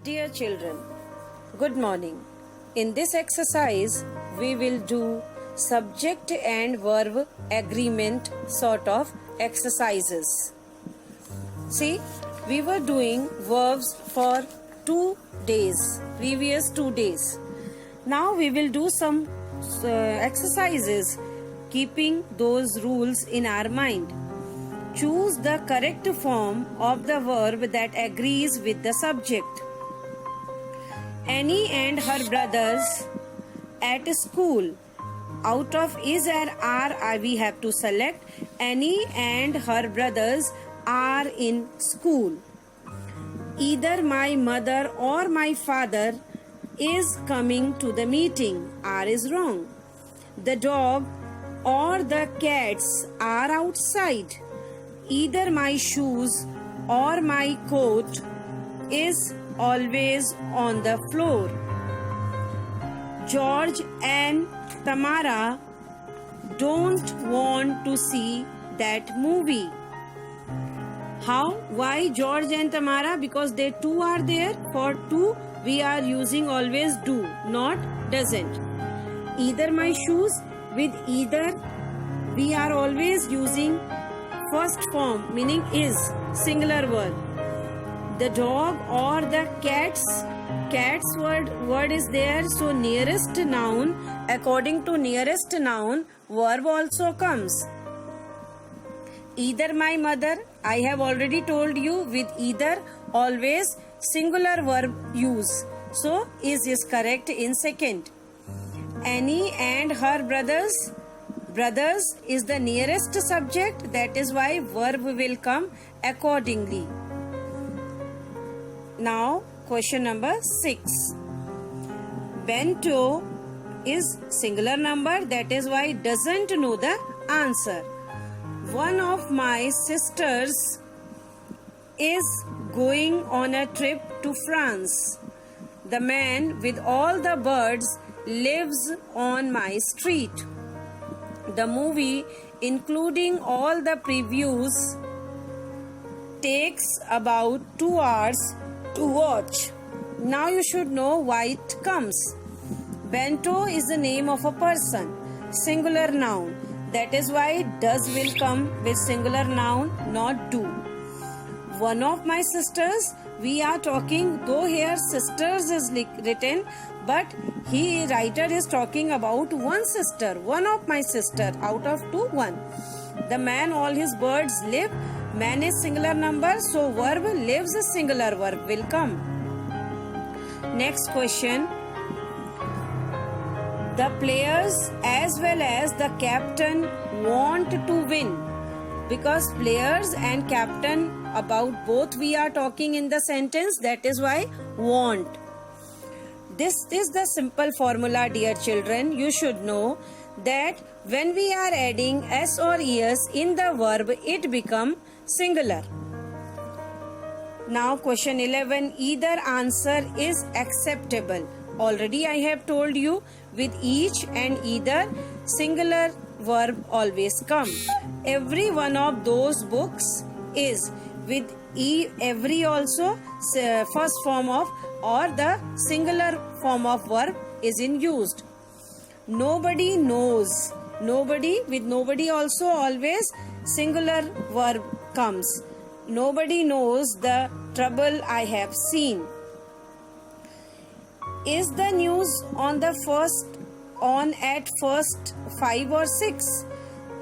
Dear children, good morning. In this exercise, we will do subject and verb agreement sort of exercises. See, we were doing verbs for 2 days, previous 2 days. Now we will do some exercises keeping those rules in our mind. Choose the correct form of the verb that agrees with the subject. Annie and her brothers at school. Out of is and are we have to select. Annie and her brothers are in school. Either my mother or my father is coming to the meeting. R is wrong. The dog or the cats are outside. Either my shoes or my coat is always on the floor. George and Tamara don't want to see that movie. How? Why George and Tamara? Because they two are there. For two, we are using always do, not doesn't. Either my shoes, with either, we are always using first form, meaning is, singular verb. The dog or the cat's word is there, so nearest noun, according to nearest noun, verb also comes. Either my mother, I have already told you, with either always singular verb use, so is correct in second. Annie and her brothers is the nearest subject, that is why verb will come accordingly. Now question number 6. Bento is singular number, that is why doesn't know the answer. One of my sisters is going on a trip to France. The man with all the birds lives on my street. The movie, including all the previews, takes about 2 hours to watch. Now you should know why it comes. Bento is the name of a person, singular noun. That is why does will come with singular noun, not do. One of my sisters, we are talking, though here sisters is written, but writer is talking about one sister, one of my sister, out of two, one. The man, all his birds live. Man is singular number, so verb lives is singular verb will come. Next question. The players as well as the captain want to win. Because players and captain, about both we are talking in the sentence, that is why want. This is the simple formula, dear children. You should know that when we are adding s or es in the verb, it becomes singular. Now question 11. Either answer is acceptable. Already I have told you, with each and either, singular verb always come. Every one of those books is, with every also first form of or the singular form of verb is in used. Nobody knows. Nobody, with nobody also always singular verb comes. Nobody knows the trouble I have seen. Is the news on at first 5 or 6?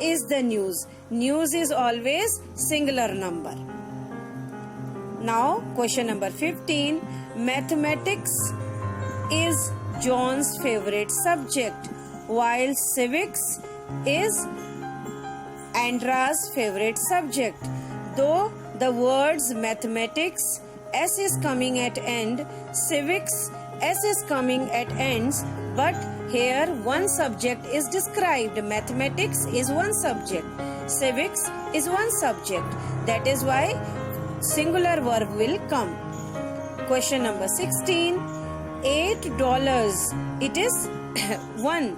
Is the news. News is always singular number. Now question number 15. Mathematics is John's favorite subject, while civics is Andra's favorite subject. Though the words mathematics, S is coming at end, civics, S is coming at ends, but here one subject is described. Mathematics is one subject, civics is one subject. That is why singular verb will come. Question number 16. $8. It is one.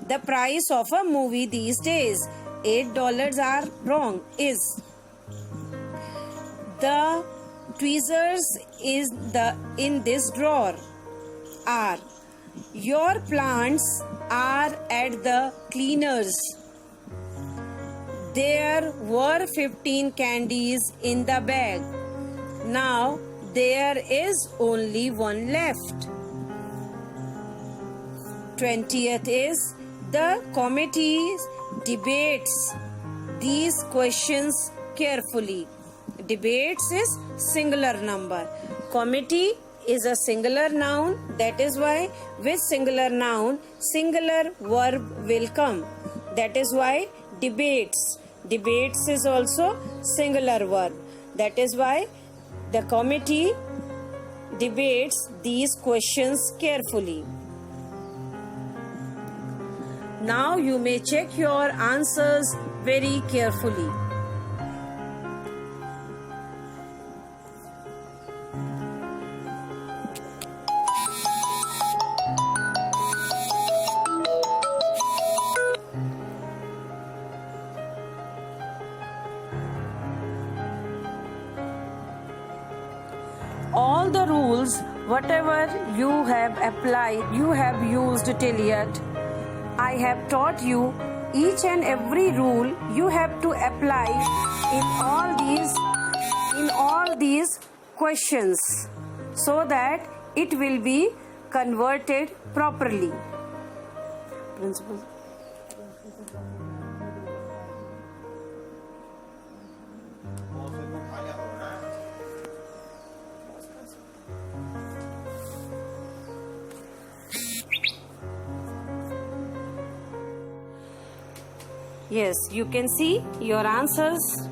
The price of a movie these days. $8 are wrong. Is. The tweezers is in this drawer are. Your plants are at the cleaners. There were 15 candies in the bag. Now there is only one left. 20th is the committee debates these questions carefully. Debates is singular number. Committee is a singular noun. That is why with singular noun, singular verb will come. That is why debates. Debates is also singular verb. That is why the committee debates these questions carefully. Now you may check your answers very carefully. All the rules, whatever you have applied, you have used till yet, I have taught you each and every rule you have to apply in all these questions so that it will be converted properly. Principal. Yes, you can see your answers.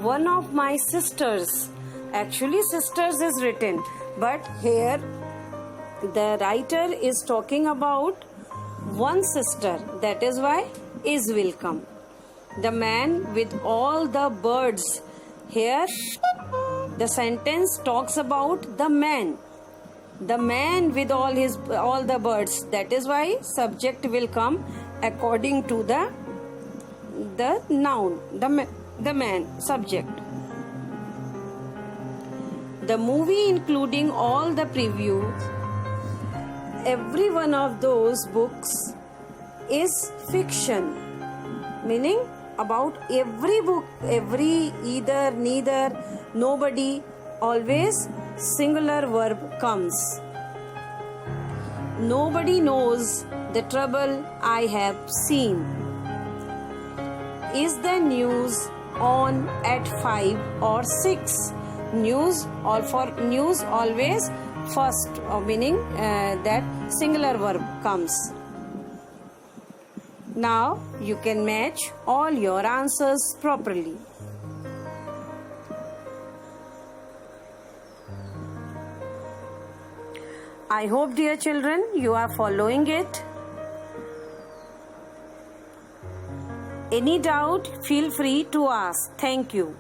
One of my sisters, actually sisters is written, but here the writer is talking about one sister. That is why is will come. The man with all the birds. Here the sentence talks about the man. The man with all the birds. That is why subject will come according to the noun, the man, subject. The movie, including all the previews, every one of those books is fiction, meaning about every book, every either, neither, nobody, always singular verb comes. Nobody knows the trouble I have seen. Is the news on at 5 or 6? News, all for news always first, meaning that singular verb comes. Now you can match all your answers properly. I hope, dear children, you are following it. Any doubt, feel free to ask. Thank you.